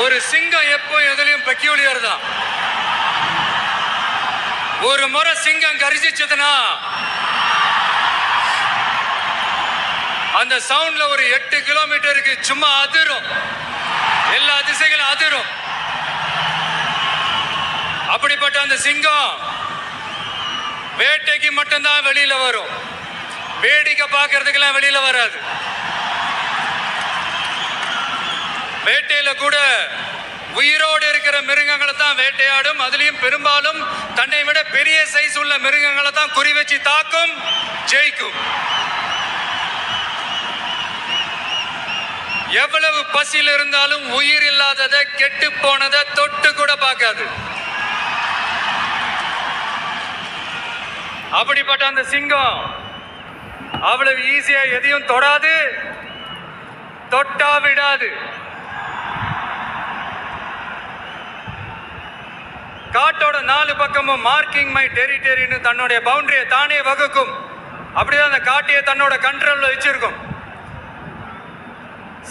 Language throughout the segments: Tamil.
ஒரு சிங்கம் எப்போ எதுலயும் பெக்யூலியர் தான். ஒரு முறை சிங்கம் கரிசிச்சதுன்னா அந்த சவுண்ட்ல ஒரு 8 கிலோமீட்டருக்கு சும்மா அதிரும், எல்லா திசைகளும் அதிரும். அப்படிப்பட்ட அந்த சிங்கம் வேட்டைக்கு மட்டும்தான் வெளியில வரும், வேடிக்கை பார்க்கறதுக்கெல்லாம் வெளியில வராது. வேட்டையில கூட உயிரோடு இருக்கிற மிருகங்களை தான் வேட்டையாடும். அதுலயும் பெரும்பாலும் தன்னை விட பெரிய சைஸ் உள்ள மிருகங்களை தான் குறி வச்சு தாக்கும், ஜெயிக்கும். எவ்வளவு பசியில் இருந்தாலும் உயிர் இல்லாததை, கெட்டு போனதை தொட்டு கூட பார்க்காது. அப்படிப்பட்ட அந்த சிங்கம் அவ்வளவு ஈஸியா எதையும் தொடாது, தொட்டா விடாது. காட்டோட 4 பக்கமும் மார்க்கிங் மை டெரிட்டரின்னு தன்னுடைய பவுண்டரியை தானே வகுக்கும். அப்படிதான் அந்த காட்டையை தன்னோட கண்ட்ரோல்ல வச்சிருக்கும்.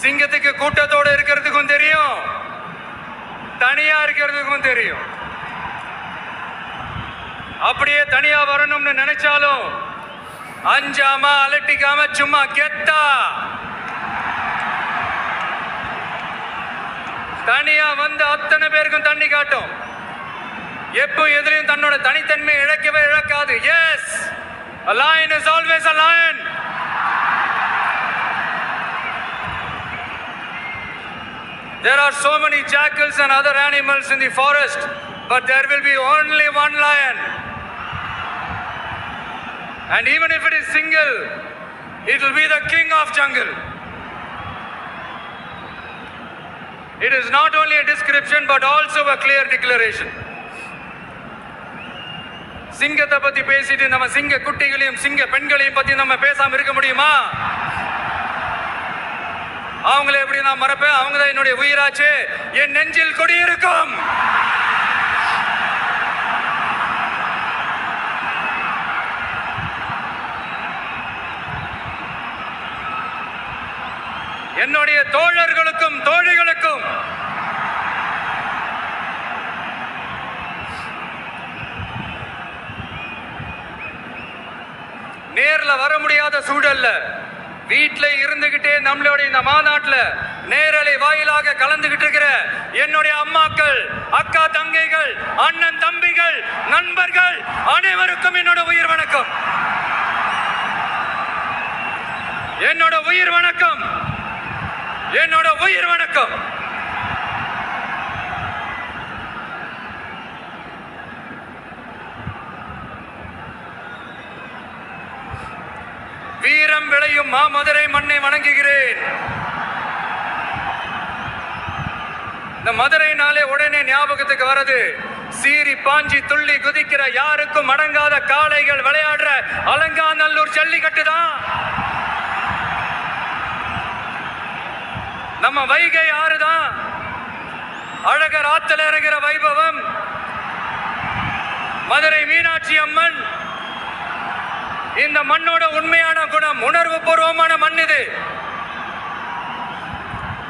சிங்கத்துக்கு கூட்டத்தோட இருக்கிறதுக்கும் தெரியும், தனியா இருக்கிறதுக்கும் தெரியும். அப்படியே தனியா வரணும்னு நினைச்சாலும் அஞ்சாம அலட்டிக்காம சும்மா கெத்தா தனியா வந்து அத்தனை பேருக்கும் தண்ணி காட்டும். எப்போ எதிரையும் தன்னோட தனித்தன்மை இழக்கவே இழக்காது. Yes, a lion is always a lion. There are so many jackals and other animals in the forest, but there will be only one lion. And even if it is single, it will be the king of jungle. It is not only a description but also a clear declaration. சிங்கத்தை பத்தி பேசிட்டு நம்ம சிங்க குட்டிகளையும் சிங்க பெண்களையும் பத்தி நம்ம பேசாம இருக்க முடியுமா? அவங்களை எப்படி நான் மறப்பேன்? அவங்க தான் என்னுடைய உயிராச்சு, என் நெஞ்சில் குடியிருக்கும். என்னுடைய தோழர்களுக்கும் தோழிகளுக்கும் நேர்ல வர முடியாத சூழல்ல வீட்டுல இருந்துகிட்டே நம்மளுடைய இந்த மாநாட்டுல நேரலை வாயிலாக கலந்துகிட்டு இருக்கிற என்னுடைய அம்மாக்கள், அக்கா தங்கைகள், அண்ணன் தம்பிகள், நண்பர்கள் அனைவருக்கும் என்னோட உயிர் வணக்கம். என்னோட உயிர் வணக்கம், என்னோட உயிர் வணக்கம். வீரம் விளையும் மாமதுரை மண்ணை வணங்குகிறேன். இந்த மதுரைனாலே உடனே ஞாபகத்துக்கு வருது சீறி பாஞ்சி துள்ளி குதிக்கிற யாருக்கும் அடங்காத காளைகள் விளையாடுற அலங்காநல்லூர் ஜல்லிக்கட்டு தான். நம்ம வைகை ஆறுதான் அழகர் ஆத்தல இறங்குற வைபவம். மதுரை மீனாட்சி அம்மன் இந்த மண்ணோட உண்மையான குணம், உணர்வு பூர்வமான மண் இது.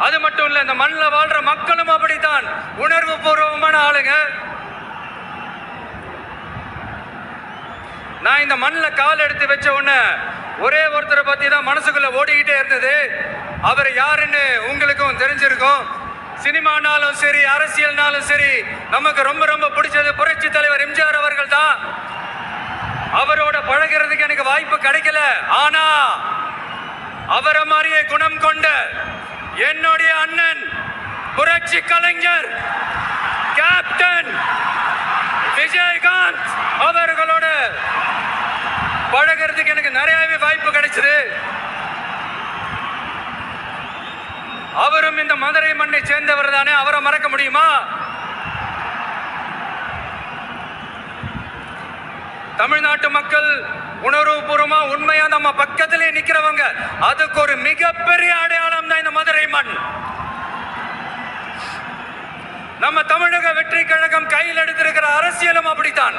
அது மட்டும் இல்ல, இந்த மண்ணில் வாழ்ற மக்களும் அப்படித்தான் உணர்வு பூர்வமான ஆளுங்க. நான் இந்த மண்ணில் கால் எடுத்து வச்ச உடனே ஒரே ஒருத்தரை பத்தி தான் மனசுக்குள்ள ஓடிக்கிட்டே இருந்தது. அவர் யாருன்னு உங்களுக்கும் தெரிஞ்சிருக்கும். சினிமானாலும் சரி, அரசியல்னாலும் சரி, நமக்கு ரொம்ப ரொம்ப பிடிச்சது புரட்சி தலைவர் எம்ஜிஆர் அவர்கள் தான். அவரோட பழகிறதுக்கு எனக்கு வாய்ப்பு கிடைக்கல. ஆனா அவரை மாதிரியே குணம் கொண்ட என்னுடைய அண்ணன் புரட்சி கலைஞர் கேப்டன் விஜயகாந்த் அவர்களோட பழகிறதுக்கு எனக்கு நிறையவே வாய்ப்பு கிடைச்சது. அவரும் இந்த மதுரை மண்ணை சேர்ந்தவர் தானே, அவரை மறக்க முடியுமா? தமிழ்நாட்டு மக்கள் உணர்வுபூர்வமா உண்மையா நம்ம பக்கத்திலே நிக்கிறவங்க, அதுக்கு ஒரு மிகப்பெரிய அடையாளம் தான் இந்த மதுரை மண். நம்ம தமிழக வெற்றி கழகம் கையில் எடுத்திருக்கிற அரசியலும் அப்படித்தான்.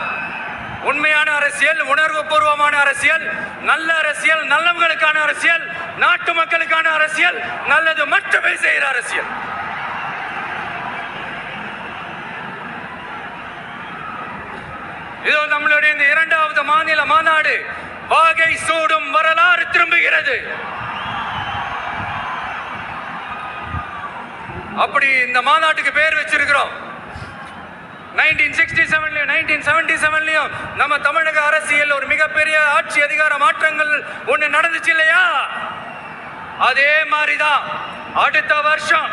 உண்மையான அரசியல், உணர்வு பூர்வமான அரசியல், நல்ல அரசியல், நல்லவங்களுக்கான அரசியல், நாட்டு மக்களுக்கான அரசியல், நல்லது மட்டுமே செய்கிற அரசியல். இதோ நம்மளுடைய இந்த இரண்டாவது மாநில மாநாடு வாகை சூடும் வரலாறு திரும்புகிறது. அப்படி இந்த மாநாட்டுக்கு பேர் வச்சிருக்கிறோம். 1967லயும் 1977லயும் நம்ம தமிழக அரசியல் ஒரு மிகப்பெரிய ஆட்சி அதிகார மாற்றங்கள் ஒண்ணு நடந்துச்சு இல்லையா? அதே மாதிரிதான் அடுத்த வருஷம்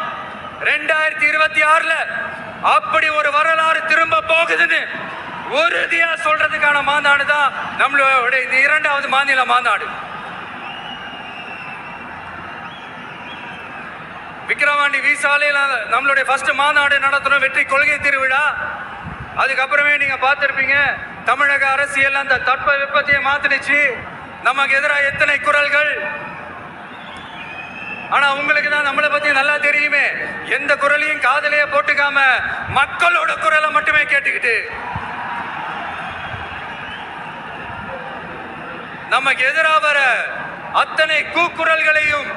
2026ல அப்படி ஒரு வரலாறு திரும்ப போகுதுன்னு உறுதியா சொல்றதுக்கான மாநாடு தான் நம்மளோட இந்த இரண்டாவது மாநில மாநாடு. விக்கிரவாண்டி வீசாலையில் நம்மளுடைய ஃபர்ஸ்ட் மாநாடு நடத்தணும், வெற்றி கொள்கை திருவிழா. அதுக்கப்புறமே நீங்க பார்த்திருப்பீங்க தமிழக அரசியல் அந்த தட்ப வெப்பத்தையே மாத்திடுச்சு. நமக்கு எதிராக எத்தனை குரல்கள். ஆனா உங்களுக்கு தான் நம்மளை பத்தி நல்லா தெரியுமே. எந்த குரலையும் காதலையே போட்டுக்காம மக்களோட குரலை மட்டுமே கேட்டுக்கிட்டு நமக்கு எதிராக வர அத்தனை கூக்குரல்களையும்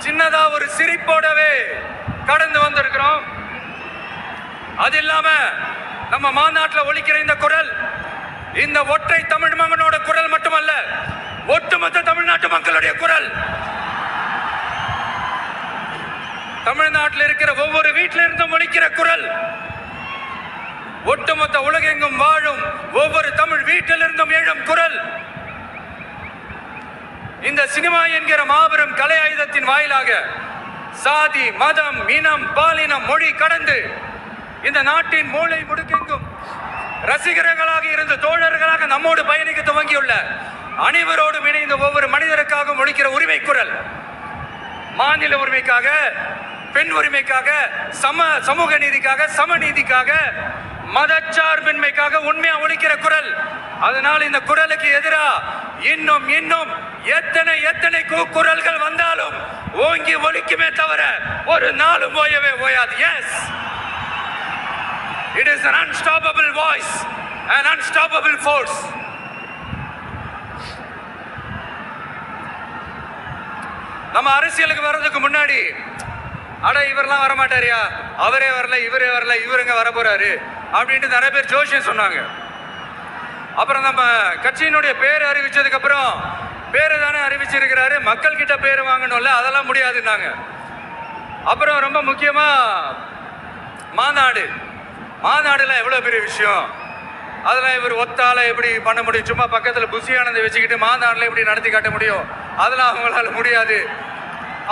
சின்னதா ஒரு சிரிப்போடவே கடந்து வந்திருக்கிறோம். அது இல்லாம நம்ம மாநாட்டில் ஒலிக்கிற இந்த குரல் இந்த ஒற்றை தமிழ் மகனோட குரல் மட்டுமல்ல, ஒட்டுமொத்த தமிழ்நாட்டு மக்களுடைய குரல். தமிழ்நாட்டில் இருக்கிற ஒவ்வொரு வீட்டில இருந்தும் ஒலிக்கிற குரல், ஒட்டுமொத்த உலகெங்கும் வாழும் ஒவ்வொரு தமிழ் வீட்டிலிருந்தும் எழும் குரல். இந்த சினிமா என்கிற மாபெரும் கலை ஆயுதத்தின் வாயிலாக சாதி, மதம், இனம், பாலினம், மொழி கடந்து இந்த நாட்டின் மூளை முடுக்கெங்கும் ரசிகர்களாக இருந்து தோழர்களாக நம்மோடு பயணிக்க துவங்கியுள்ள அனைவரோடும் இணைந்த ஒவ்வொரு மனிதருக்காகவும் ஒலிக்கிற உரிமை குரல். மாநில உரிமைக்காக, பெண் உரிமைக்காக, சமூக நீதிக்காக, சமநீதிக்காக, மதச்சார்பின்மைக்காக உண்மையா ஒலிக்கிற குரல். அதனால் இந்த குரலுக்கு எதிராக இன்னும் இன்னும் எத்தனை குரல்கள் வந்தாலும் ஓங்கி ஒலிக்குமே தவிர ஒரு நாளும் ஓயவே ஓயாது. Yes, it is an unstoppable voice, an unstoppable force. நம்ம அரசியலுக்கு வர்றதுக்கு முன்னாடி அட இவரெல்லாம் வரமாட்டாரியா, அவரே வரல, இவரே வரல, இவருங்க வர போறாரு அப்படின்ட்டு நிறைய பேர் ஜோஷியம் சொன்னாங்க. அப்புறம் நம்ம கட்சியினுடைய பேர் அறிவிச்சதுக்கு அப்புறம் பேரு தானே அறிவிச்சிருக்கிறாரு, மக்கள் கிட்ட பேர் வாங்கணும்ல, அதெல்லாம் முடியாதுன்னாங்க. அப்புறம் ரொம்ப முக்கியமா மாநாடுல எவ்வளவு பெரிய விஷயம், அதெல்லாம் இவர் ஒத்தால எப்படி பண்ண முடியும், சும்மா பக்கத்துல புசியானதை வச்சுக்கிட்டு மாநாடுல எப்படி நடத்தி காட்ட முடியும், அதெல்லாம் அவங்களால முடியாது.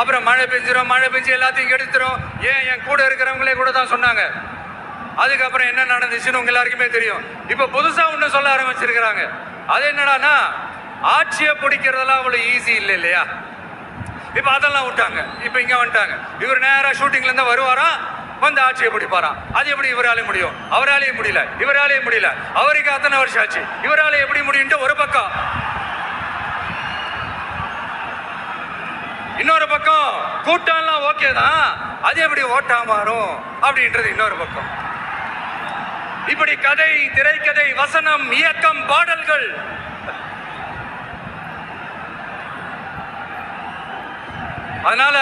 அப்புறம் மழை பெஞ்சு எல்லாத்தையும் கெடுத்துரும். ஏன் என் கூட இருக்கிறவங்களே கூட தான் சொன்னாங்க. அதுக்கப்புறம் என்ன நடந்துச்சுன்னு உங்க எல்லாருக்குமே தெரியும். இப்ப புதுசா ஒண்ணு சொல்ல ஆரம்பிச்சிருக்கிறாங்க. அது என்னடானா, ஆட்சியை பிடிக்கிறதெல்லாம் அவ்வளவு ஈஸி இல்லை இல்லையா. இப்ப அதெல்லாம் விட்டாங்க, இப்ப இங்க வந்துட்டாங்க. இவர் நேரா ஷூட்டிங்ல இருந்தா வருவாராம், வந்து ஆட்சியை பிடிப்பாராம். அது எப்படி இவராலே முடியும், அவராலே முடியல, இவராலே முடியல, அவருக்கு அத்தனை வருஷம் ஆச்சு, இவராலே எப்படி முடியும்ட்டு ஒரு பக்கம். இன்னொரு பக்கம் கூட்டம் எல்லாம் ஓகே தான், அது எப்படி ஓட்டா மாறும் அப்படின்றது இன்னொரு பக்கம். இப்படி கதை, திரைக்கதை, வசனம், இயக்கம், பாடல்கள், அதனால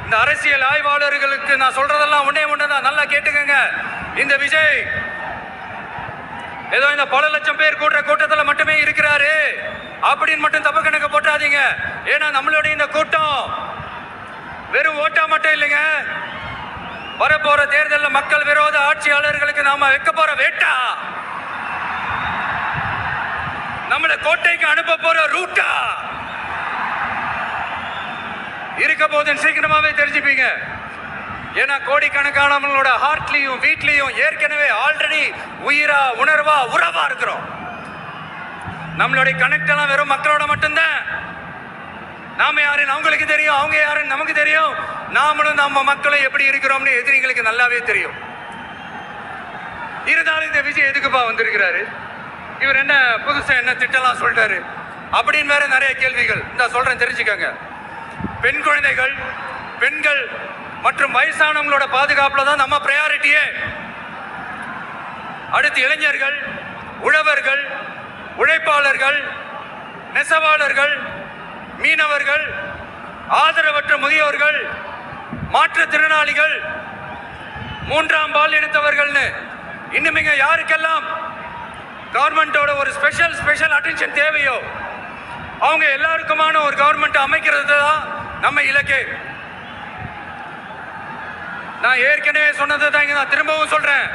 இந்த அரசியல் ஆய்வாளர்களுக்கு நான் சொல்றதெல்லாம் ஒண்ணுதான், நல்லா கேட்டுக்கங்க. இந்த விஜய் ஏதோ இந்த பல லட்சம் பேர் கூட்டத்தில் மட்டுமே இருக்கிறாரு அப்படின்னு மட்டும் தப்பு கணக்கு போட்டாதீங்க. ஏன்னா நம்மளுடைய இந்த கூட்டம் வெறும் ஓட்டா மட்டும் இல்லைங்க, வரப்போற தேர்தலில் மக்கள் விரோத ஆட்சியாளர்களுக்கு நாம வைக்க போற வேட்டா, நம்மள கோட்டைக்கு அனுப்ப போற ரூட்டா இருக்க போதுன்னு சீக்கிரமாவே தெரிஞ்சுப்பீங்க. ஏன்னா கோடிக்கணக்கானவங்களோட ஹார்ட்லயும் வீட்லயும் ஏற்கனவே ஆல்ரெடி உயிரா, உணர்வா, உறவா இருக்கிறோம். நம்மளுடைய கனெக்ட் எல்லாம் வெறும் மக்களோட மட்டும்தான். நாம யாருன்னு அவங்களுக்கு தெரியும், அவங்க யாருன்னு நமக்கு தெரியும். நாமளும் நம்ம மக்களும் எப்படி இருக்கிறோம்னு எதிரிங்களுக்கு நல்லாவே தெரியும். இருந்தாலும் இந்த விஜய் எதுக்குப்பா வந்திருக்கிறாரு, இவர் என்ன புதுசா என்ன திட்டம்லாம் சொல்லிட்டாரு அப்படின்னு வேற நிறைய கேள்விகள். இந்த சொல்றேன் தெரிஞ்சுக்கங்க. பெண் குழந்தைகள், பெண்கள் மற்றும் வயசானவங்களோட பாதுகாப்புல தான் நம்ம பிரையாரிட்டியே. அடுத்து இளைஞர்கள், உழவர்கள், உழைப்பாளர்கள், நெசவாளர்கள், மீனவர்கள், ஆதரவற்ற முதியோர்கள், மாற்றுத்திறனாளிகள், மூன்றாம் பால் இனத்தவர்கள்னு இன்னும் யாருக்கெல்லாம் கவர்மெண்டோட ஒரு ஸ்பெஷல் அட்டென்ஷன் தேவையோ அவங்க எல்லாருக்குமான ஒரு கவர்மெண்ட் அமைக்கிறது தான் நம்ம இலக்கே. நான் ஏற்கனவே சொன்னது தான் இங்க நான் திரும்பவும் சொல்றேன்.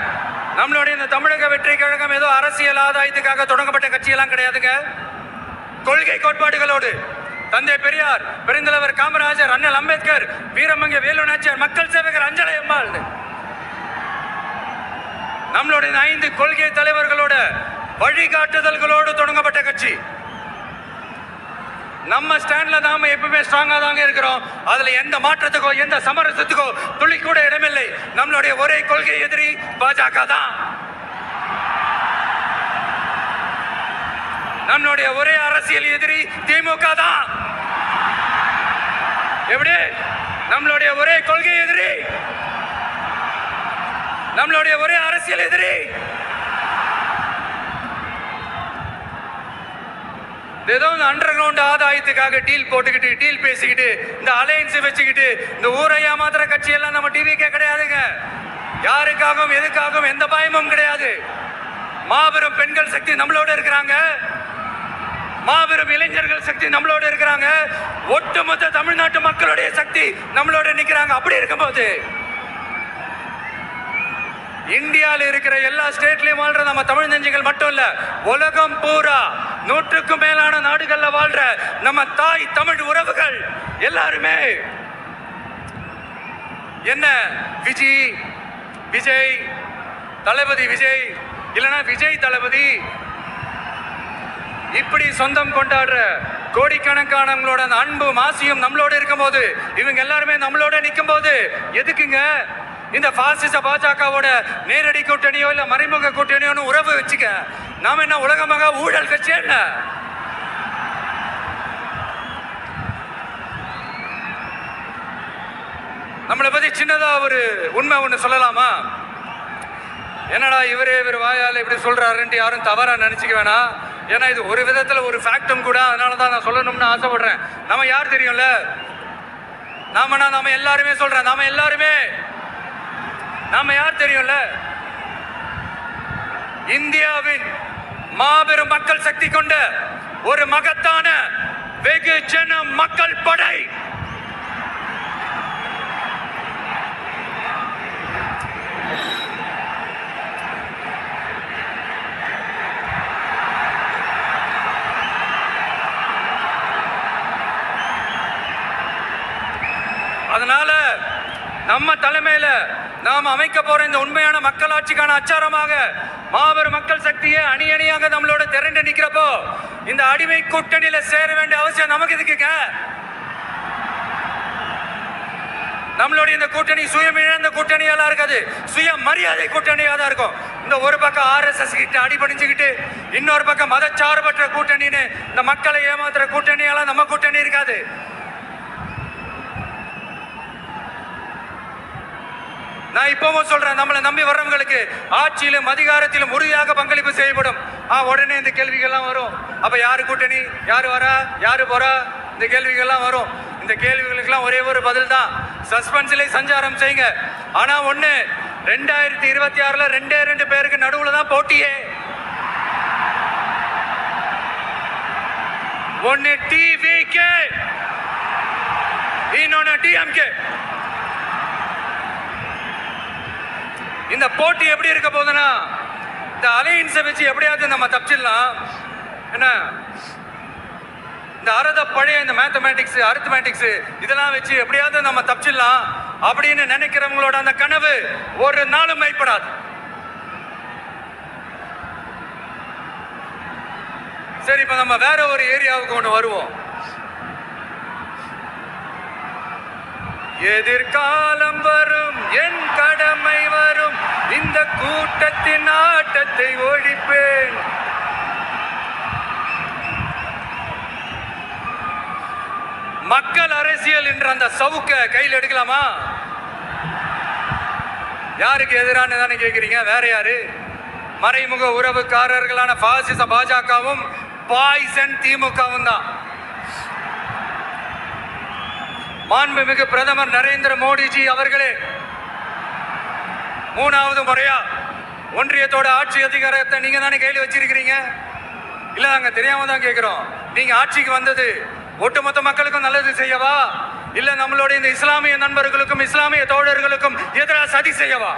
நம்மளுடைய இந்த தமிழக வெற்றி கழகம் ஏதோ அரசியல் ஆதாயத்துக்காக தொடங்கப்பட்ட கட்சியெல்லாம் கிடையாதுங்க. கொள்கை கோட்பாடுகளோடு தந்தை பெரியார், பெருந்தலைவர் காமராஜர், அண்ணல் அம்பேத்கர், வீரமங்க வேலு நாச்சியார், மக்கள் சேவகர் அஞ்சலை அம்மாள், நம்மளுடைய 5 கொள்கை தலைவர்களோட வழிகாட்டுதல்களோடு தொடங்கப்பட்ட கட்சி. நம்ம ஸ்டாண்ட்ல நாம எப்பவுமே ஸ்ட்ராங்கா தாங்க இருக்கிறோம். அதுல எந்த மாற்றத்துக்கோ எந்த சமரசத்துக்கோ துளி கூட இடமில்லை. நம்மளுடைய ஒரே கொள்கை எதிரி பாஜக தான். நம்மளுடைய ஒரே அரசியல் எதிரி திமுக தான். எப்படி? நம்மளுடைய ஒரே கொள்கை எதிரி, நம்மளுடைய ஒரே அரசியல் எதிரி ஏதோ இந்த அண்டர் கிரவுண்ட் ஆதாயத்துக்காக டீல் போட்டுக்கிட்டு டீல் பேசிக்கிட்டு இந்த அலையன்ஸ் வச்சுக்கிட்டு இந்த ஊரை ஏமாத்துற கட்சி எல்லாம் நம்ம டிவிக்கே கிடையாதுங்க. யாருக்காகவும் எதுக்காகவும் எந்த பயமும் கிடையாது. மாபெரும் பெண்கள் சக்தி நம்மளோட இருக்கிறாங்க, மாபெரும் இளைஞர்கள் சக்தி நம்மளோட இருக்கிறாங்க, ஒட்டுமொத்த தமிழ்நாட்டு மக்களுடைய சக்தி நம்மளோட நிக்கிறாங்க. அப்படி இருக்கும்போது இந்தியாவில் இருக்கிற எல்லா ஸ்டேட்லயும் வாழ்ற நம்ம தமிழ் நெஞ்சங்கள் மட்டும் இல்ல, உலகம் பூரா 100க்கும் மேலான நாடுகள்ல வாழ்ற நம்ம தாய் தமிழ் உறவுகள் எல்லாருமே என்ன விஜய் தளபதி விஜய் இல்லைன்னா விஜய் தளபதி இப்படி சொந்தம் கொண்டாடுற கோடிக்கணக்கானவங்களோட அந்த அன்பு மாசியும் நம்மளோட இருக்கும் போது, இவங்க எல்லாருமே நம்மளோட நிற்கும் போது எதுக்குங்க இந்த பாசிச பாஜகவோட நேரடி கூட்டணியோ இல்ல மறைமுக கூட்டணியோ உறவு வச்சுக்க? நாம என்ன உலகமாக ஊழல் கட்சி? என்ன நம்மளை பத்தி சின்னதா ஒரு உண்மை ஒண்ணு சொல்லலாமா? என்னடா இவர் வாயால இப்படி சொல்றாருன்ட்டு யாரும் தவறா நினைச்சுக்க வேணாம். ஏன்னா இது ஒரு விதத்துல ஒரு ஃபேக்டும் கூட. அதனாலதான் நான் சொல்லணும்னு ஆசைப்படுறேன். நம்ம யார் தெரியும்ல? நாம எல்லாருமே சொல்றேன். நாம யார் தெரியும்ல? இந்தியாவின் மாபெரும் மக்கள் சக்தி கொண்ட ஒரு மகத்தான வெகுஜன மக்கள் படை. அதனால நம்ம தலைமையில நாம் அமைக்க போற இந்த உண்மையான மக்களாட்சிக்கான அச்சாரமாக மாபெரும் மக்கள் சக்தியை அணி அணியாக நம்மளோட திரண்டு நிக்கிறப்போ இந்த அடிமை கூட்டணியில சேர வேண்டிய அவசியம் நமக்கு இருக்குங்க. நம்மளுடைய இந்த கூட்டணி சுயமிழந்த கூட்டணியெல்லாம் இருக்காது, சுய மரியாதை கூட்டணியா தான் இருக்கும். இந்த ஒரு பக்கம் RSS கிட்ட அடிபணிச்சுக்கிட்டு இன்னொரு பக்கம் மதச்சார்பற்ற கூட்டணின்னு இந்த மக்களை ஏமாத்துற கூட்டணியெல்லாம் நம்ம கூட்டணி இருக்காது. நான் இப்பவும் சொல்றேன், நம்மளை நம்பி வர்றவங்களுக்கு ஆட்சியிலும் அதிகாரத்திலும் உறுதியாக பங்களிப்பு செய்யப்படும். உடனே இந்த கேள்விகள்லாம் வரும். அப்ப யாரு கூட்டணி, யாரு வரா, யாரு போறா, இந்த கேள்விகள்லாம் வரும். இந்த கேள்விகளுக்கெல்லாம் ஒரே ஒரு பதில் தான், சஸ்பென்ஸ்ல சஞ்சாரம் செய்யுங்க. ஆனா ஒண்ணு, 2026ல 2 பேருக்கு நடுவுல தான் போட்டியே. ஒன்னு TVK, இன்னொன்னு DMK. இந்த போட்டி எப்படி இருக்க போதுன்னா, இந்த அலையன்ஸை வச்சு எப்படியாவது நம்ம தப்பிச்சிடலாம். என்ன இந்த பழைய இந்த மேத்தமேட்டிக்ஸ் அரித்மேட்டிக்ஸ் இதெல்லாம் வச்சு எப்படியாவது நம்ம தப்பிச்சிடலாம் அப்படின்னு நினைக்கிறவங்களோட அந்த கனவு ஒரு நாளும் மெய்ப்படாது. சரி, இப்ப நம்ம வேற ஒரு ஏரியாவுக்கு ஒண்ணு வருவோம். எதிர்காலம் வரும், என் கடமை வரும், இந்த கூட்டத்தின் ஆட்டத்தை ஒழிப்பேன். மக்கள் அரசியல் என்ற அந்த சவுக்க கையில் எடுக்கலாமா? யாருக்கு எதிரானதானே கேட்கிறீங்க? வேற யாரு? மறைமுக உறவுக்காரர்களான பாசிச பாஜகவும் பாய்சன் திமுகவும் தான். மாண்புமிகு பிரதமர் நரேந்திர மோடிஜி அவர்களே 3வது முறையா ஒன்றியத்தோட ஆட்சி அதிகாரத்தை நீங்க தானே கையில் வச்சிருக்கிறீங்க. இல்ல நாங்க தெரியாம தான் கேட்கிறோம். நீங்க ஆட்சிக்கு வந்தது ஒட்டுமொத்த மக்களுக்கும் நல்லது செய்யவா, இல்ல நம்மளுடைய இந்த இஸ்லாமிய நண்பர்களுக்கும் இஸ்லாமிய தோழர்களுக்கும் எதிராக சதி செய்யவா?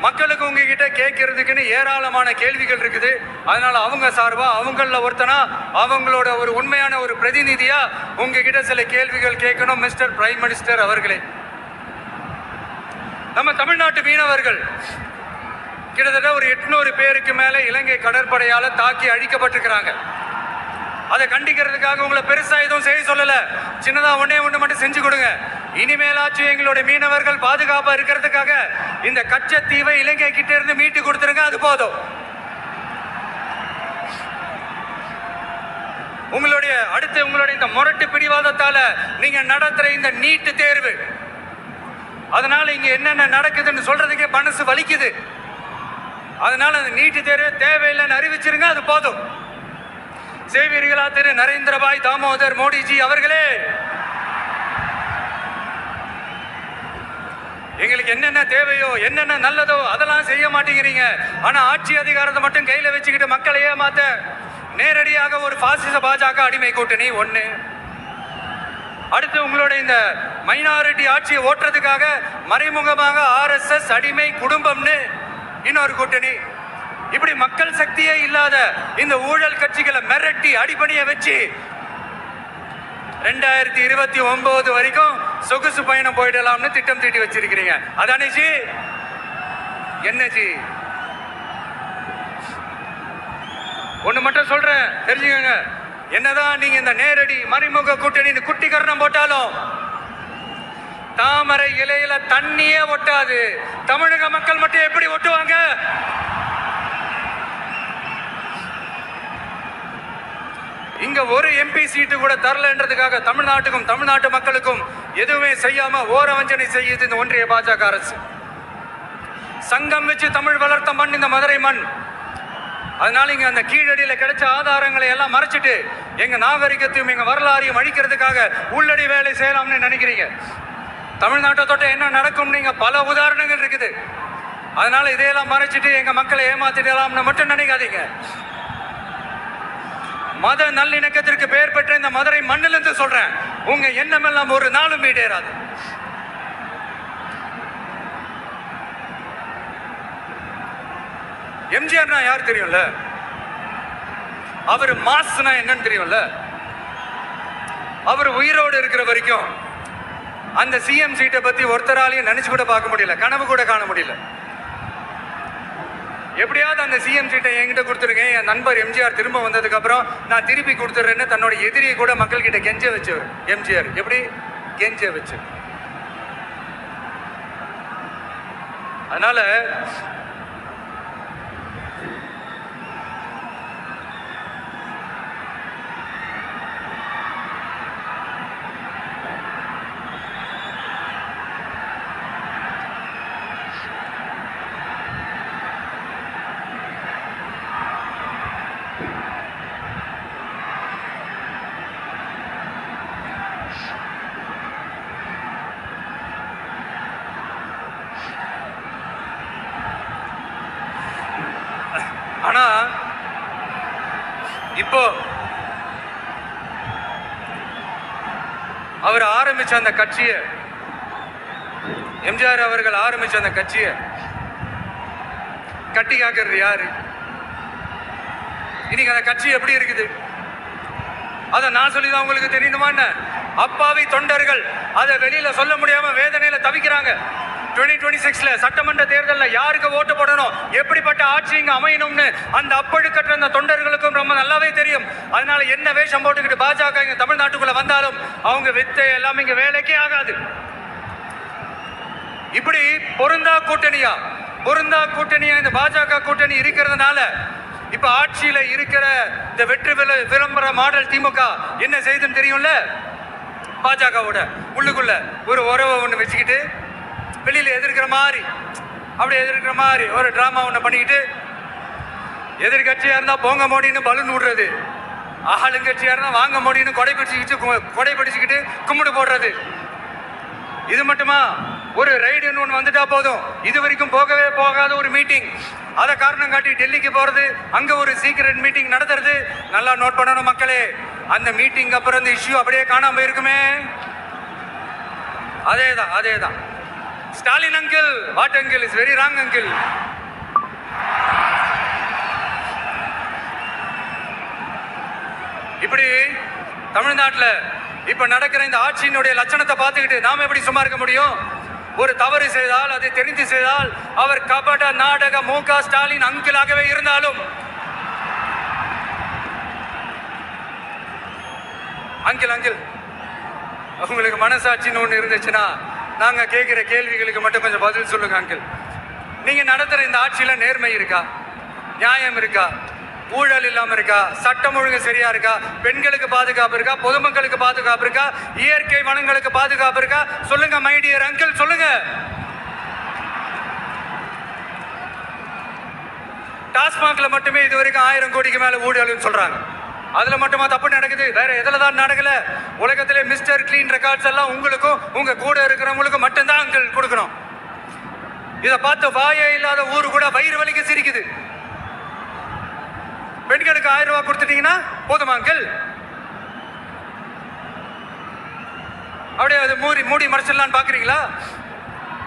மக்களுக்கு உங்ககிட்ட கேட்கறதுக்குன்னு ஏராளமான கேள்விகள் இருக்குது. அதனால அவங்க சார்பா அவங்கள ஒருத்தனா அவங்களோட ஒரு உண்மையான ஒரு பிரதிநிதியா உங்ககிட்ட சில கேள்விகள் கேட்கணும். மிஸ்டர் பிரைம் மினிஸ்டர் அவர்களே, நம்ம தமிழ்நாட்டு மீனவர்கள் கிட்டத்தட்ட ஒரு 800 பேருக்கு மேல இலங்கை கடற்படையால தாக்கி அழிக்கப்பட்டிருக்கிறாங்க. அதை கண்டிக்கிறதுக்காக உங்களை பெருசா எதுவும் செய்ய சொல்லல, சின்னதா ஒண்ணே ஒண்ணு மட்டும் செஞ்சு கொடுங்க. இனிமேலாச்சும் எங்களுடைய மீனவர்கள் பாதுகாப்பா இருக்கிறதுக்காக இந்த கச்சத்தீவை இலங்கை கிட்ட இருந்து மீட்டு கொடுத்துருங்க, அது போதும். உங்களுடைய இந்த முரட்டு பிடிவாதத்தால நீங்க நடத்துற இந்த நீட்டு தேர்வு, அதனால இங்க என்னென்ன நடக்குதுன்னு சொல்றதுக்கே மனசு வலிக்குது. அதனால அந்த நீட்டு தேர்வு தேவையில்லைன்னு அறிவிச்சிருங்க, அது போதும். சேவீர்களா திரு நரேந்திரபாய் தாமோதர் மோடிஜி அவர்களே, எங்களுக்கு என்னென்ன தேவையோ என்னென்ன நல்லதோ அதெல்லாம் செய்ய மாட்டேங்கிறீங்க. ஆனா ஆட்சி அதிகாரத்தை மட்டும் கையில வச்சுக்கிட்டு மக்களை ஏமாத்த நேரடியாக ஒரு பாசிச பாஜக அடிமை கூட்டணி ஒண்ணு. அடுத்து உங்களுடைய இந்த மைனாரிட்டி ஆட்சியை ஓட்டுறதுக்காக மறைமுகமாக RSS அடிமை குடும்பம்னு இன்னொரு கூட்டணி. இப்படி மக்கள் சக்தியே இல்லாத இந்த ஊழல் கட்சிகளை மிரட்டி அடிபணிய வச்சு 2029 வரைக்கும் சொகுசு பயணம் போயிடலாம்னு திட்டம் தீட்டி வச்சிருக்கிறீங்க. அதானே ஜி? என்ன ஜி? ஒண்ணு மட்டும் சொல்றேன், தெரிஞ்சுக்கங்க. என்னதான் நீங்க இந்த நேரடி மறைமுக கூட்டணி குட்டி கரணம் போட்டாலும் தாமரை இலையில தண்ணியே ஒட்டாது. தமிழக மக்கள் மட்டும் எப்படி ஒட்டுவாங்க? இங்க ஒரு MP சீட்டு கூட தரலன்றதுக்காக தமிழ்நாட்டுக்கும் தமிழ்நாட்டு மக்களுக்கும் எதுவுமே செய்யாம ஓரவஞ்சனை செய்யுது இந்த ஒன்றிய பாஜக அரசு. சங்கம் வச்சு தமிழ் வளர்த்த மண் இந்த மதுரை மண். அதனால இங்க அந்த கீழடியில கிடைச்ச ஆதாரங்களை எல்லாம் மறைச்சிட்டு எங்க நாகரிகத்தையும் எங்க வரலாறையும் அழிக்கிறதுக்காக உள்ளடி வேலை செய்யலாம்னு நினைக்கிறீங்க. தமிழ்நாட்டை தொட்ட என்ன நடக்கும் நீங்க பல உதாரணங்கள் இருக்குது. அதனால இதையெல்லாம் மறைச்சிட்டு எங்க மக்களை ஏமாத்திடலாம்னு மட்டும் நினைக்காதீங்க. மத நல்லிணக்கத்திற்கு பெயர் பெற்ற இந்த மதுரை மண்ணிலிருந்து சொல்றேன், உங்க எண்ணம் எல்லாம் ஒரு நாளும் ஈடேறாது. எம்ஜிஆர்னா யார் தெரியும்ல? அவர் மாஸ்னா என்னன்னு தெரியும்ல? அவர் உயிரோடு இருக்கிற வரைக்கும் அந்த சிஎம் சீட்டை பத்தி ஒருத்தராலையும் நினைச்சு கூட பார்க்க முடியல, கனவு கூட காண முடியல. எப்படியாவது அந்த சிஎம் சீட்டை என்கிட்ட கொடுத்துருங்க, என் நண்பர் எம்ஜிஆர் திரும்ப வந்ததுக்கு அப்புறம் நான் திருப்பி கொடுத்துறேன்னு தன்னோட எதிரியை கூட மக்கள் கிட்ட கெஞ்ச வச்சவர் எம்ஜிஆர். எப்படி கெஞ்ச வச்சு? அதனால ஆனா இப்போ அவர் ஆரம்பிச்ச அந்த கட்சியை, எம்ஜிஆர் அவர்கள் ஆரம்பிச்ச அந்த கட்சியை கட்டி காக்கிறது யாரு? இன்னைக்கு அந்த கட்சி எப்படி இருக்குது அதை நான் சொல்லிதான் உங்களுக்கு தெரியுமா? அப்பாவி தொண்டர்கள் அதை வெளியில சொல்ல முடியாம வேதனையில தவிக்கிறாங்க. 2026 சட்டமன்ற தேர்தலில் யாருக்கு ஓட்டு போடணும், எப்படிப்பட்ட ஆட்சி இங்க அமையணும்னு அந்த அப்பழுக்கற்ற அந்த தொண்டர்களுக்கும் ரொம்ப நல்லாவே தெரியும். அதனால என்ன வேஷம் போட்டுக்கிட்டு பாஜக இங்க தமிழ்நாட்டுக்குள்ள வந்தாலும் அவங்க வித்தை எல்லாம் இங்க வேலைக்கே ஆகாது. இப்படி பொருந்தா கூட்டணியா இந்த பாஜக கூட்டணி இருக்கிறதுனால இப்ப ஆட்சியில இருக்கிற இந்த வெற்றி விளம்பர மாடல் திமுக என்ன செய்யுதுன்னு தெரியும்ல? பாஜகவோட உள்ளுக்குள்ள ஒரு உறவை ஒண்ணு வச்சுக்கிட்டு வெளியில எதிர்க்கிற மாதிரி ஒரு டிராமா ஒண்ணு பண்ணிக்கிட்டு, எதிர்கட்சியா இருந்தா போங்க மோடின்னு பலூன் விடுறது, ஆளுங்கட்சியா இருந்தா வாங்க மோடின்னு கொடை பிடிச்சுக்கிட்டு கும்பிடு போடுறது. இது மட்டுமா? ஒரு ரைடுன்னு ஒன்று வந்துட்டா போதும். இது வரைக்கும் போகவே போகாத ஒரு மீட்டிங், அதை காரணம் காட்டி டெல்லிக்கு போறது, அங்க ஒரு சீக்ரெட் மீட்டிங் நடத்துறது. நல்லா நோட் பண்ணணும் மக்களே, அந்த மீட்டிங் அப்புறம் இந்த இஷ்யூ அப்படியே காணாம போயிருக்குமே. அதேதான். Stalin uncle, what uncle is very wrong uncle. இப்படி தமிழ்நாட்டில் இப்ப நடக்கிற இந்த ஆட்சியினுடைய லட்சணத்தை பார்த்துக்கிட்டு நாம எப்படி சும்மா இருக்க முடியும்? ஒரு தவறு செய்தால், அதை தெரிந்து செய்தால், அவர் கபட நாடக மு.க. ஸ்டாலின் அங்கிளாகவே இருந்தாலும், அங்கிள் உங்களுக்கு மனசாட்சின்னு ஒன்று இருந்துச்சுன்னா நாங்க கேட்கிற கேள்விகளுக்கு மட்டும் கொஞ்சம் பதில் சொல்லுங்க அங்கிள். நீங்க நடத்துற இந்த ஆட்சியில நேர்மை இருக்கா? நியாயம் இருக்கா? ஊழல் இல்லாம இருக்கா? சட்டம் ஒழுங்கு சரியா இருக்கா? பெண்களுக்கு பாதுகாப்பு இருக்கா? பொதுமக்களுக்கு பாதுகாப்பு இருக்கா? இயற்கை வளங்களுக்கு பாதுகாப்பு இருக்கா? சொல்லுங்க மை டியர் அங்கிள், சொல்லுங்க. டாஸ்மாக்ல மட்டுமே இது வரைக்கும் 1000 கோடிக்கு மேல ஊழல் சொல்றாங்க. அதுல மட்டுமா தப்பு நடக்குது? வேற எதுல தான் நடக்கல? உலகத்திலே மிஸ்டர் கிளீன் ரெக்கார்ட்ஸ் எல்லாம் உங்களுக்கும் உங்க கூட இருக்கிறவங்களுக்கும் மட்டும்தான் அங்கிள் கொடுக்கணும். இதை பார்த்து வாயே இல்லாத ஊரு கூட வயிறு வலிக்கு சிரிக்குது. பெண்களுக்கு 1000 ரூபாய் கொடுத்துட்டீங்கன்னா போதுமா அங்கிள்? அப்படியே அது மூடி மறைச்சிடலான்னு பாக்குறீங்களா?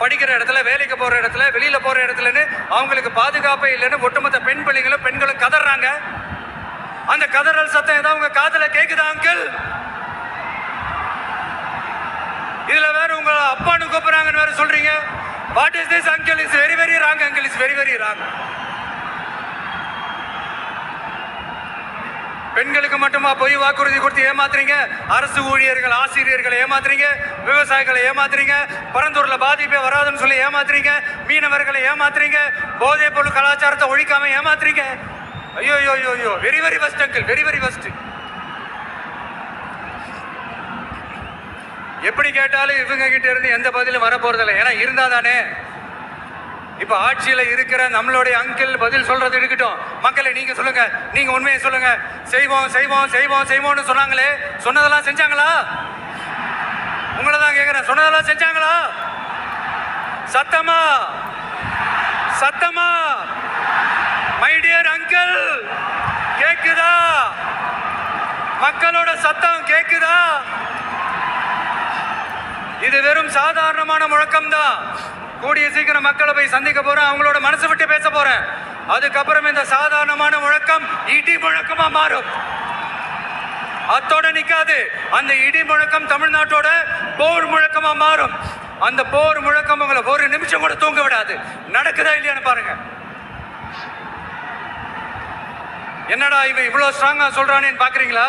படிக்கிற இடத்துல, வேலைக்கு போற இடத்துல, வெளியில போற இடத்துலன்னு அவங்களுக்கு பாதுகாப்பே இல்லைன்னு ஒட்டுமொத்த பெண் பெண்களும் கதறாங்க. அந்த கதறல் சத்தம் ஏதாவது உங்க காதுல கேக்குதா அங்கிள்? இதுல வேற உங்க அப்பான்னு கூப்பிடுறாங்கன்னு வேற சொல்றீங்க. What is this uncle? Is very very wrong uncle, is very very wrong. பெண்களுக்கு மட்டுமா பொய் வாக்குறுதி கொடுத்து ஏமாத்துறீங்க? அரசு ஊழியர்கள், ஆசிரியர்களை ஏமாத்துறீங்க, விவசாயிகளை ஏமாத்துறீங்க, பரந்தூர்ல பாதிப்பே வராதுன்னு சொல்லி ஏமாத்துறீங்க, மீனவர்களை ஏமாத்துறீங்க, போதைப் பொருள் கலாச்சாரத்தை ஒழிக்காம ஏமாத்துறீங்க. ஐயோ, very very first uncle, very very first. எப்படி கேட்டாலும் இவங்க கிட்ட இருந்து எந்த பதிலும் வர போறதில்லை. ஏன்னா இருந்தா தானே. இப்ப ஆட்சியில இருக்கிற நம்மளுடைய அங்கிள் பதில் சொல்றது இருக்கட்டும். மக்களை நீங்க சொல்லுங்க, நீங்க உண்மையை சொல்லுங்க. செய்வோம்னு சொன்னாங்களே, சொன்னதெல்லாம் செஞ்சாங்களா? உங்களை தான் கேக்குறேன், சொன்னதெல்லாம் செஞ்சாங்களா? சத்தமா மை டியர் அங்கிள், கேக்குதா? மக்களோட சத்தம் கேக்குதா? இது வெறும் சாதாரணமான முழக்கம் தான். கூடிய சீக்கிரம் மக்களை போய் சந்திக்க போறேன், அவங்களோட மனசு விட்டு பேச போறேன். அதுக்கப்புறம் இந்த சாதாரணமான முழக்கம் இடி முழக்கமா மாறும். அத்தோட நிக்காது. அந்த இடி முழக்கம் தமிழ்நாட்டோட போர் முழக்கமா மாறும். அந்த போர் முழக்கம் உங்களை ஒரு நிமிஷம் கூட தூங்க விடாது. நடக்குதா இல்லையான்னு பாருங்க. என்னடா இவன் இவ்வளவு ஸ்ட்ராங்கா சொல்றானேன்னு பாக்குறீங்களா?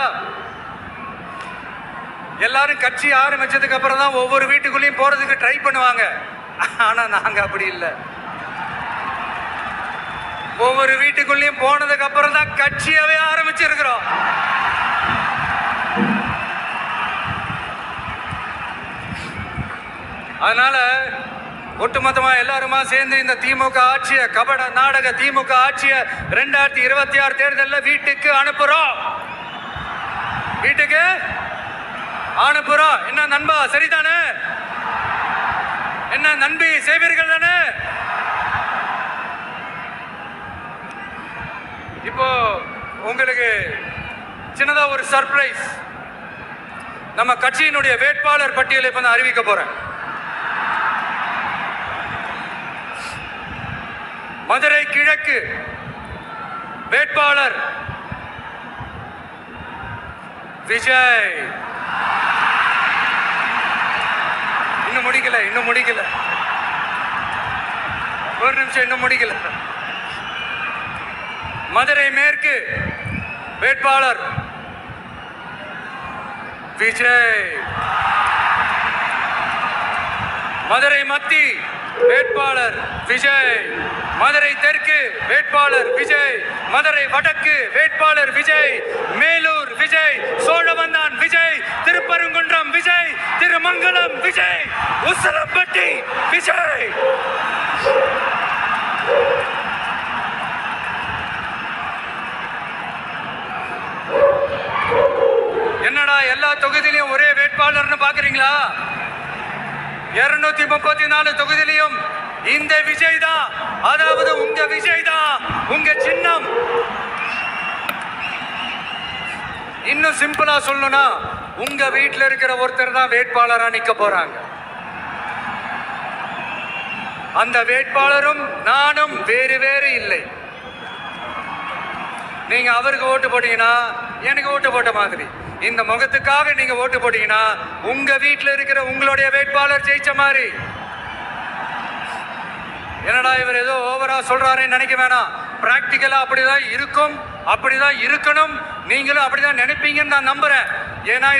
எல்லாரும் கட்சி ஆரம்பிச்சதுக்கு அப்புறம் தான் ஒவ்வொரு வீட்டுக்குள்ளேயும் போறதுக்கு ட்ரை பண்ணுவாங்க. ஆனா நாங்க அப்படி இல்லை. ஒவ்வொரு வீட்டுக்குள்ளேயும் போனதுக்கு அப்புறம் தான் கட்சியாவே ஆரம்பிச்சிருக்கிறோம். அதனால ஒட்டுமொத்தமா எல்லாருமா சேர்ந்து இந்த திமுக ஆட்சிய, கபட நாடக திமுக ஆட்சிய 2026 தேர்தலில் வீட்டுக்கு அனுப்புறோம். வீட்டுக்கு அனுப்புறோம். என்ன நண்பா, சரிதானே? என்ன நண்பி, சேவர்கள் தானே? இப்போ உங்களுக்கு சின்னதா ஒரு சர்ப்ரைஸ். நம்ம கட்சியினுடைய வேட்பாளர் பட்டியலை இப்ப அறிவிக்க போறேன். மதுரை கிழக்கு வேட்பாளர் விஜய். இன்னும் முடிக்கல. ஒரு நிமிஷம், இன்னும் முடிக்கல. மதுரை மேற்கு வேட்பாளர் விஜய். மதுரை மத்தி வேட்பாளர் விஜய். மதுரை தெற்கு வேட்பாளர் விஜய். மதுரை வடக்கு வேட்பாளர் விஜய். மேலூர் விஜய். சோழவந்தான் விஜய். திருப்பரங்குன்றம் விஜய். திருமங்கலம் விஜய். உசிலம்பட்டி விஜய். என்னடா எல்லா தொகுதியிலும் ஒரே வேட்பாளர்னு பாக்குறீங்களா? 234 தொகுதியிலும் இந்த விஜய் தான், அதாவது உங்க விஜய் தான் உங்க சின்னம். இன்னும் சிம்பிளா சொல்லணும்னா உங்க வீட்டில் இருக்கிற ஒருத்தர் தான் வேட்பாளரா நிக்க போறாங்க. அந்த வேட்பாளரும் நானும் வேறு வேறு இல்லை. நீங்க அவருக்கு ஓட்டு போட்டீங்கன்னா எனக்கு ஓட்டு போட்ட மாதிரி, இந்த முகத்துக்காக நீங்க ஓட்டு போட்டீங்கன்னா உங்க வீட்டில் இருக்கிற உங்களுடைய வேட்பாளர் ஜெயிச்ச மாதிரி. என்னடா இவர் ஏதோ ஓவரா சொல்றாருன்னு நினைக்க வேணாம். பிராக்டிக்கலா அப்படிதான் இருக்கும், அப்படிதான் இருக்கணும். நீங்களும் அப்படிதான் நினைப்பீங்கன்னு நான் நம்புறேன். ஏன்னா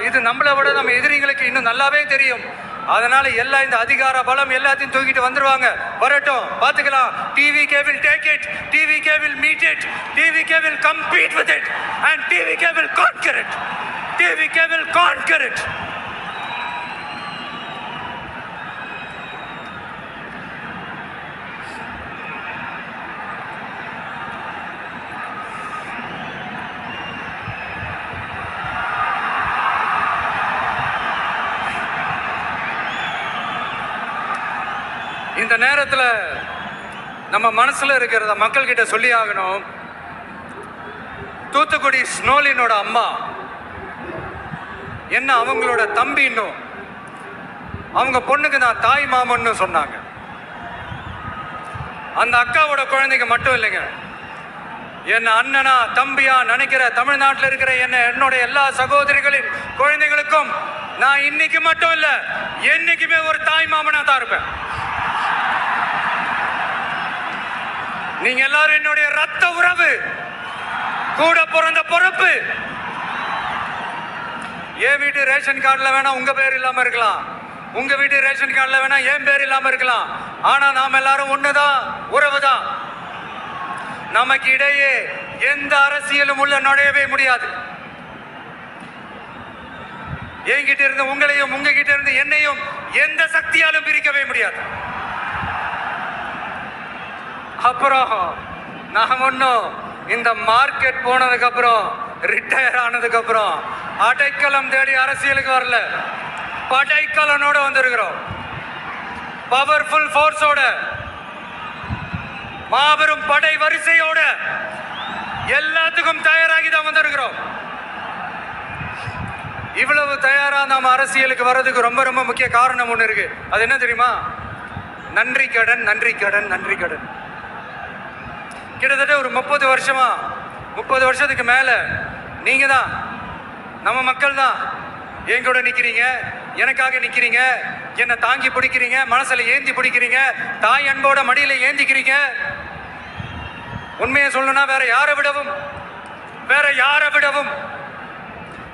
இது நம்மளை விட நம்ம எதிரிங்களுக்கு இன்னும் நல்லாவே தெரியும். அதனால எல்லா இந்த அதிகார பலம் எல்லாத்தையும் தூக்கிட்டு வந்துருவாங்க. வரட்டும், பாத்துக்கலாம். TVK will take it, TVK will meet it, TVK will compete with it and TVK will conquer it, TVK will conquer it. இந்த நேரத்தில் நம்ம மனசுல இருக்கிறத மக்கள் கிட்ட சொல்லி ஆகணும். தூத்துக்குடி ஸ்னோலினோட அம்மா என்ன அவங்களோட தம்பின்னும் அவங்க பொண்ணுக்கு நான் தாய் மாமன்னு சொன்னாங்க. அந்த அக்காவோட குழந்தைங்க மட்டும் இல்லைங்க, என்ன அண்ணனா தம்பியா நினைக்கிற தமிழ்நாட்டில் இருக்கிற என்னோட எல்லா சகோதரிகளின் குழந்தைகளுக்கும் நான் இன்னைக்கு மட்டும் இல்ல என்னைக்குமே ஒரு தாய் மாமனா தான் இருப்பேன். நீங்க எல்லாரும் என்னுடைய ரத்த உறவு, கூட பிறந்த பொறுப்பு. என் வீட்டு ரேஷன் கார்டுல வேணா உங்க பேர் இல்லாம இருக்கலாம், உங்க வீட்டு ரேஷன் கார்டுல வேணா என் பேர் இல்லாம இருக்கலாம். ஆனா நாம எல்லாரும் ஒண்ணுதான், உறவுதான். நமக்கு இடையே எந்த அரசியலும் உள்ள நுழையவே முடியாது. என்கிட்ட இருந்து உங்களையும் உங்ககிட்ட இருந்து என்னையும் எந்த சக்தியாலும் பிரிக்கவே முடியாது. அப்புறம் நான் ஒன்னும் இந்த மார்க்கெட் போனதுக்கு அப்புறம் ரிட்டையர் ஆனதுக்கு அப்புறம் அடைக்கலம் தேடி அரசியலுக்கு வரல, படைக்கலனோட வந்திருக்கிறோம். பவர்ஃபுல் ஃபோர்ஸோட, மாபெரும் படை வரிசையோட எல்லாத்துக்கும் தயாராகி தான் வந்திருக்கிறோம். இவ்வளவு தயாரா நாம அரசியலுக்கு வர்றதுக்கு ரொம்ப ரொம்ப முக்கிய காரணம் ஒண்ணு இருக்கு. அது என்ன தெரியுமா? நன்றி கடன், நன்றி கடன், நன்றி கடன். கிட்டத்தட்ட ஒரு 30 வருஷத்துக்கு மேல நீங்க தான், நம்ம மக்கள் தான் என் கூட நிக்கிறீங்க, எனக்காக நிக்கிறீங்க, என்னை தாங்கி பிடிக்கிறீங்க, மனசுல ஏந்தி பிடிக்கிறீங்க, தாய் அன்போட மடியில ஏந்திக்கிறீங்க. உண்மையை சொல்லணும்னா வேற யாரை விடவும்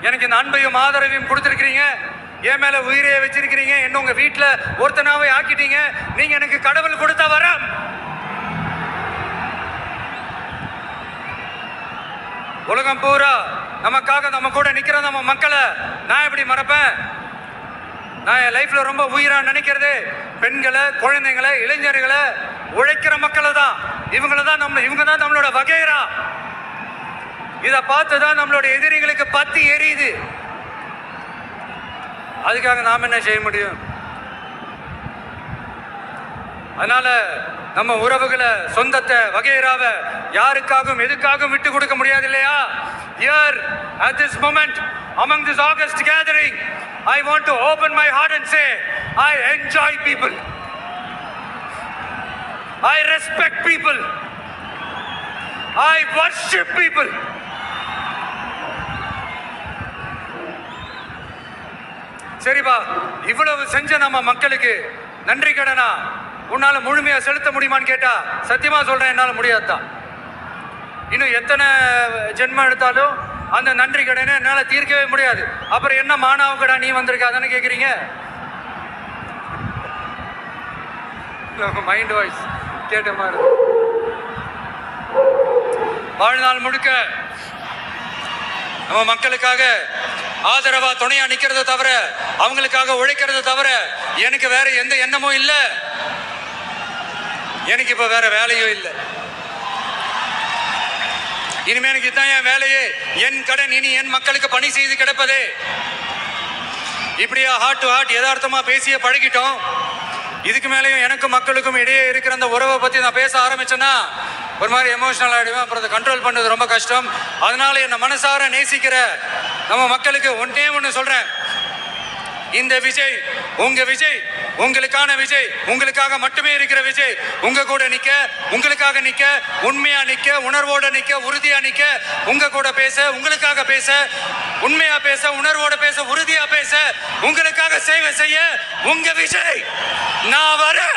எனக்கு இந்த அன்பையும் ஆதரவையும் கொடுத்திருக்கிறீங்க. என் மேல உயிரையே வச்சிருக்கிறீங்க. என்ன உங்க வீட்டுல ஒருத்தனாவே ஆக்கிட்டீங்க. நீங்க எனக்கு கடவுள் கொடுத்த வரம். உலகம் பூரா நமக்காக நம்ம கூட நிக்கிற நம்ம மக்களை நான் எப்படி மறப்பேன்? நான் என் லைஃப்ல ரொம்ப உயிரா நினைக்கிறது பெண்களை, குழந்தைங்களை, இளைஞர்களை, உழைக்கிற மக்களை தான். இவங்க தான் நம்மளோட வகைரா. இதை பார்த்துதான் நம்மளோட எதிரிகளுக்கு பத்தி எரியுது. அதுக்காக நாம என்ன செய்ய முடியும்? அதனால நம்ம உறவுகளை, சொந்தத்தை, வகைராவை யாருக்காகவும் எதுக்காகவும் விட்டு கொடுக்க முடியாது இல்லையா? Here at this moment among this August gathering, I want to open my heart and say I enjoy people, I respect people, I worship people. சரிப்பா, இவ்வளவு செஞ்ச நம்ம மக்களுக்கு நன்றி கடனா உன்னால முழுமையா செலுத்த முடியுமான்னு கேட்டா சத்தியமா சொல்றேன், என்னால முடியாதுதான். இன்னும் எத்தனை ஜென்மம் எடுத்தாலும் அந்த நன்றி கடனை என்னால தீர்க்கவே முடியாது. அப்புறம் என்ன மானாவுக்கடா நீ வந்திருக்க தானே கேக்குறீங்க? மைண்ட் வாய்ஸ் கேட்ட மாதிரி. வாழ்நாள் முழுக்க நம்ம மக்களுக்காக ஆதரவா துணையா நிக்கிறத தவிர, அவங்களுக்காக உழைக்கிறத தவிர எனக்கு வேற எந்த எண்ணமும் இல்ல. எனக்கு இப்ப வேற வேலையும் இல்லை. இனிமே எனக்கு இதுதான் என் வேலையே. என் கடன் இனி என் மக்களுக்கு பணி செய்து கிடப்பதே. இப்படியா ஹார்ட் டு ஹார்ட் யதார்த்தமா பேசியே பழகிட்டோம். இதுக்கு மேலேயும் எனக்கும் மக்களுக்கும் இடையே இருக்கிற அந்த உறவை பத்தி நான் பேச ஆரம்பிச்சேன்னா ஒரு மாதிரி எமோஷனல் ஆகிடுவேன். அப்புறம் அதை கண்ட்ரோல் பண்ணுறது ரொம்ப கஷ்டம். அதனால என்னை மனசார நேசிக்கிற நம்ம மக்களுக்கு ஒன்றே ஒன்று சொல்றேன். இந்த விஜய் உங்க விஜய், உங்களுக்கான விஜய், உங்களுக்காக மட்டுமே இருக்கிற விஜய். உங்க கூட நிக்க, உங்களுக்காக நிக்க, உண்மையா நிக்க, உணர்வோட நிக்க, உறுதியா நிக்க, உங்க கூட பேச, உங்களுக்காக பேச, உண்மையா பேச, உணர்வோட பேச, உறுதியா பேச, உங்களுக்காக சேவை செய்ய உங்க விஜய் நான் வரேன்.